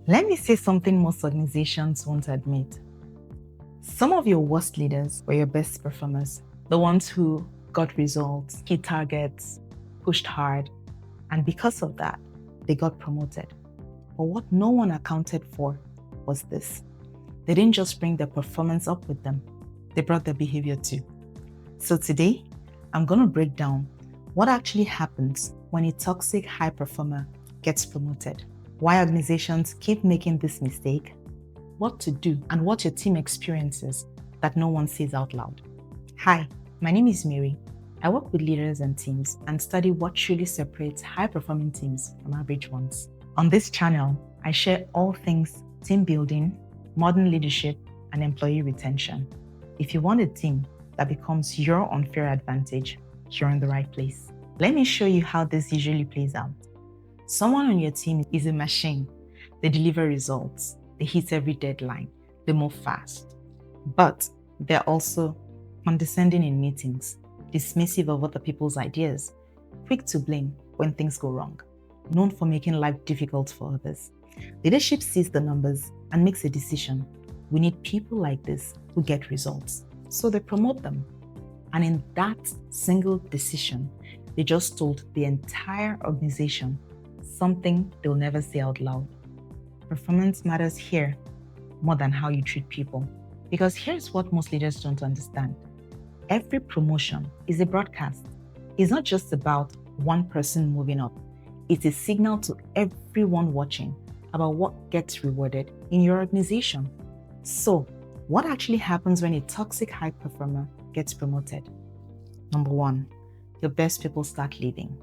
Let me say something most organizations won't admit. Some of your worst leaders were your best performers, the ones who got results, hit targets, pushed hard, and because of that, they got promoted. But what no one accounted for was this. They didn't just bring their performance up with them, they brought their behavior too. So today, I'm going to break down what actually happens when a toxic high performer gets promoted, why organizations keep making this mistake, what to do, and what your team experiences that no one says out loud. Hi, my name is Mary. I work with leaders and teams and study what truly separates high-performing teams from average ones. On this channel, I share all things team building, modern leadership, and employee retention. If you want a team that becomes your unfair advantage, you're in the right place. Let me show you how this usually plays out. Someone on your team is a machine. They deliver results. They hit every deadline. They move fast. But they're also condescending in meetings, dismissive of other people's ideas, quick to blame when things go wrong, known for making life difficult for others. Leadership sees the numbers and makes a decision. We need people like this who get results. So they promote them. And in that single decision, they just told the entire organization something they'll never say out loud. Performance matters here more than how you treat people. Because here's what most leaders don't understand. Every promotion is a broadcast. It's not just about one person moving up. It's a signal to everyone watching about what gets rewarded in your organization. So, what actually happens when a toxic high performer gets promoted? Number one, your best people start leaving.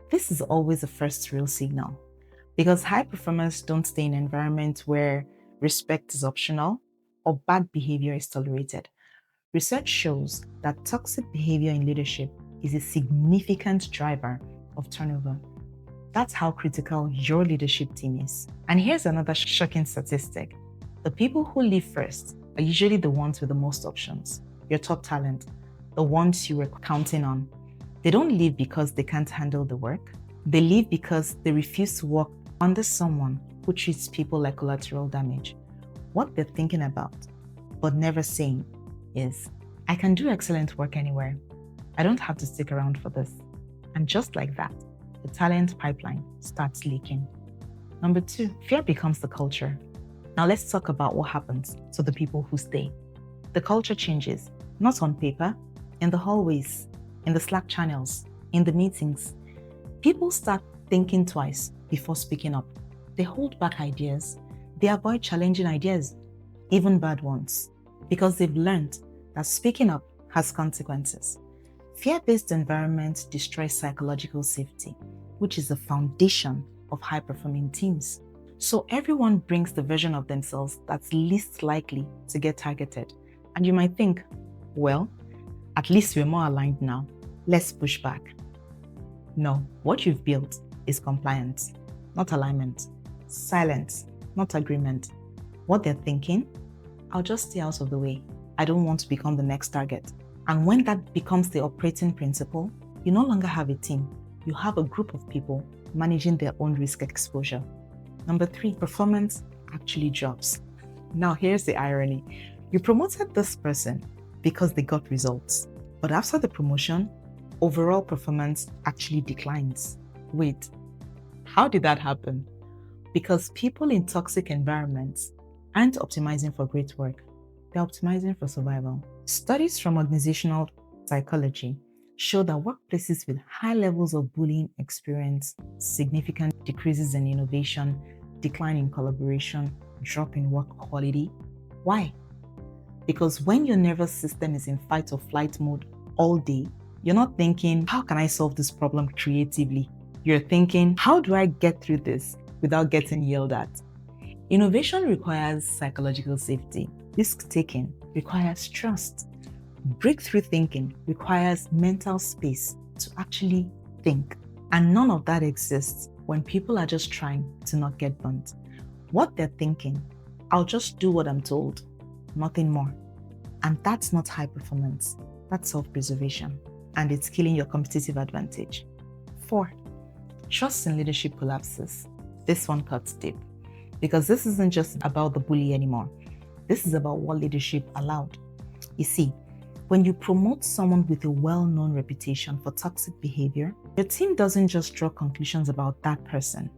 This is always the first real signal because high performers don't stay in environments where respect is optional or bad behavior is tolerated. Research shows that toxic behavior in leadership is a significant driver of turnover. That's how critical your leadership team is. And here's another shocking statistic. The people who leave first are usually the ones with the most options, your top talent, the ones you were counting on. They don't leave because they can't handle the work. They leave because they refuse to work under someone who treats people like collateral damage. What they're thinking about, but never saying, is, I can do excellent work anywhere. I don't have to stick around for this. And just like that, the talent pipeline starts leaking. Number two, fear becomes the culture. Now let's talk about what happens to the people who stay. The culture changes, not on paper, in the hallways, in the Slack channels, in the meetings. People start thinking twice before speaking up. They hold back ideas. They avoid challenging ideas, even bad ones, because they've learned that speaking up has consequences. Fear-based environments destroy psychological safety, which is the foundation of high-performing teams. So everyone brings the version of themselves that's least likely to get targeted. And you might think, well, at least we're more aligned now. Let's push back. No, what you've built is compliance, not alignment. Silence, not agreement. What they're thinking, I'll just stay out of the way. I don't want to become the next target. And when that becomes the operating principle, you no longer have a team. You have a group of people managing their own risk exposure. Number three, performance actually drops. Now here's the irony. You promoted this person because they got results. But after the promotion, overall performance actually declines. Wait, how did that happen? Because people in toxic environments aren't optimizing for great work. They're optimizing for survival. Studies from organizational psychology show that workplaces with high levels of bullying experience significant decreases in innovation, decline in collaboration, drop in work quality. Why? Because when your nervous system is in fight or flight mode all day, you're not thinking, how can I solve this problem creatively? You're thinking, how do I get through this without getting yelled at? Innovation requires psychological safety. Risk-taking requires trust. Breakthrough thinking requires mental space to actually think. And none of that exists when people are just trying to not get burnt. What they're thinking, I'll just do what I'm told, nothing more. And that's not high performance, that's self-preservation. And it's killing your competitive advantage. 4, trust in leadership collapses. This one cuts deep. because this isn't just about the bully anymore. This is about what leadership allowed. You see, when you promote someone with a well-known reputation for toxic behavior, your team doesn't just draw conclusions about that person.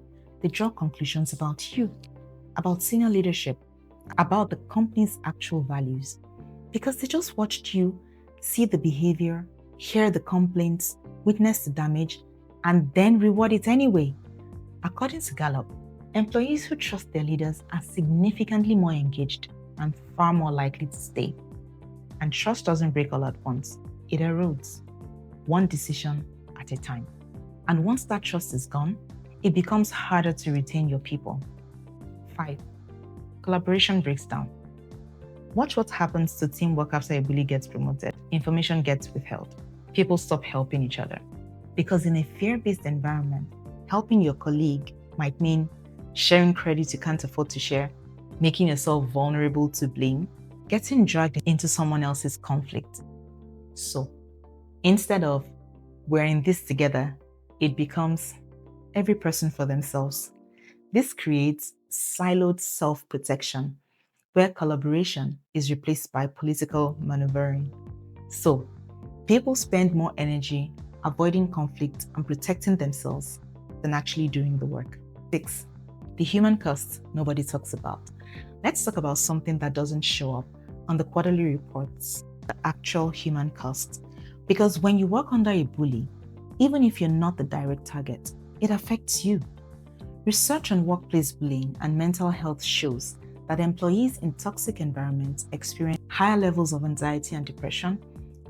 They draw conclusions about you, about senior leadership, about the company's actual values, because they just watched you see the behavior, hear the complaints, witness the damage, and then reward it anyway. According to Gallup, employees who trust their leaders are significantly more engaged and far more likely to stay. And trust doesn't break all at once. It erodes, one decision at a time. And once that trust is gone, it becomes harder to retain your people. 5. Collaboration breaks down. Watch what happens to teamwork after a bully gets promoted. Information gets withheld. People stop helping each other. Because in a fear-based environment, helping your colleague might mean sharing credit you can't afford to share, making yourself vulnerable to blame, getting dragged into someone else's conflict. So, instead of we're in this together, it becomes every person for themselves. This creates siloed self-protection, where collaboration is replaced by political maneuvering. So, people spend more energy avoiding conflict and protecting themselves than actually doing the work. 6. The human cost nobody talks about. Let's talk about something that doesn't show up on the quarterly reports, the actual human cost. Because when you work under a bully, even if you're not the direct target, it affects you. Research on workplace bullying and mental health shows that employees in toxic environments experience higher levels of anxiety and depression,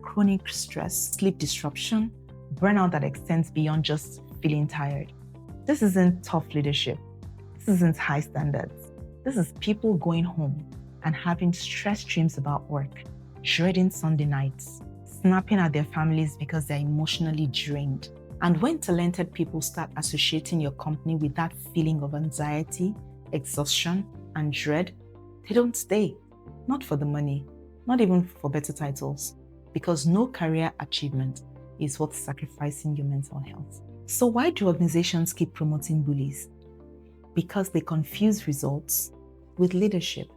chronic stress, sleep disruption, burnout that extends beyond just feeling tired. This isn't tough leadership. This isn't high standards. This is people going home and having stress dreams about work, dreading Sunday nights, snapping at their families because they're emotionally drained. And when talented people start associating your company with that feeling of anxiety, exhaustion, and dread, they don't stay. Not for the money, not even for better titles, because no career achievement is worth sacrificing your mental health. So why do organizations keep promoting bullies? Because they confuse results with leadership.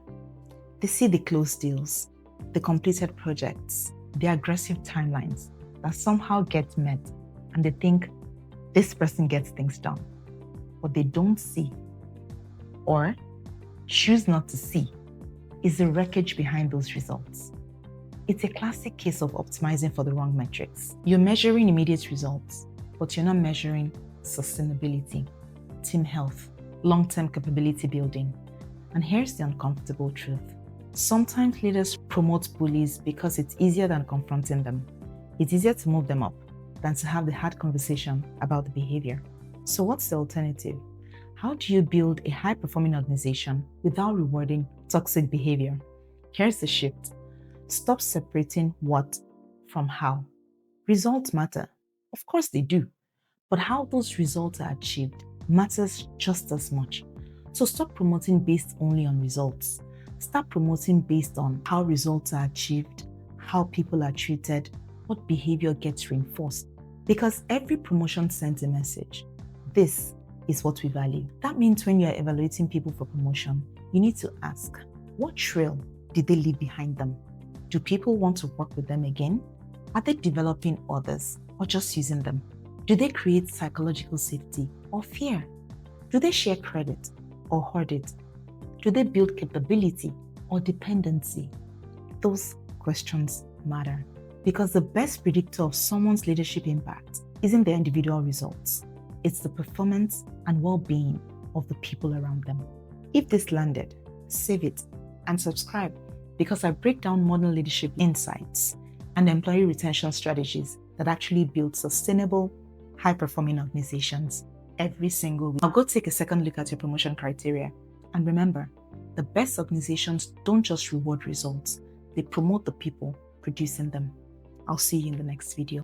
They see the closed deals, the completed projects, the aggressive timelines that somehow get met, and they think this person gets things done. What they don't see, or choose not to see, is the wreckage behind those results. It's a classic case of optimizing for the wrong metrics. You're measuring immediate results, but you're not measuring sustainability, team health, long-term capability building. And here's the uncomfortable truth. Sometimes leaders promote bullies because it's easier than confronting them. It's easier to move them up than to have the hard conversation about the behavior. So what's the alternative? How do you build a high-performing organization without rewarding toxic behavior? Here's the shift. Stop separating what from how. Results matter. Of course they do. But how those results are achieved matters just as much. So stop promoting based only on results. Start promoting based on how results are achieved, how people are treated, what behavior gets reinforced. Because every promotion sends a message. This is what we value. That means when you're evaluating people for promotion, you need to ask, what trail did they leave behind them? Do people want to work with them again? Are they developing others or just using them? Do they create psychological safety or fear? Do they share credit or hoard it? Do they build capability or dependency? Those questions matter because the best predictor of someone's leadership impact isn't their individual results. It's the performance and well-being of the people around them. If this landed, save it and subscribe because I break down modern leadership insights and employee retention strategies that actually build sustainable, high-performing organizations every single week. Now go take a second look at your promotion criteria. And remember, the best organizations don't just reward results, they promote the people producing them. I'll see you in the next video.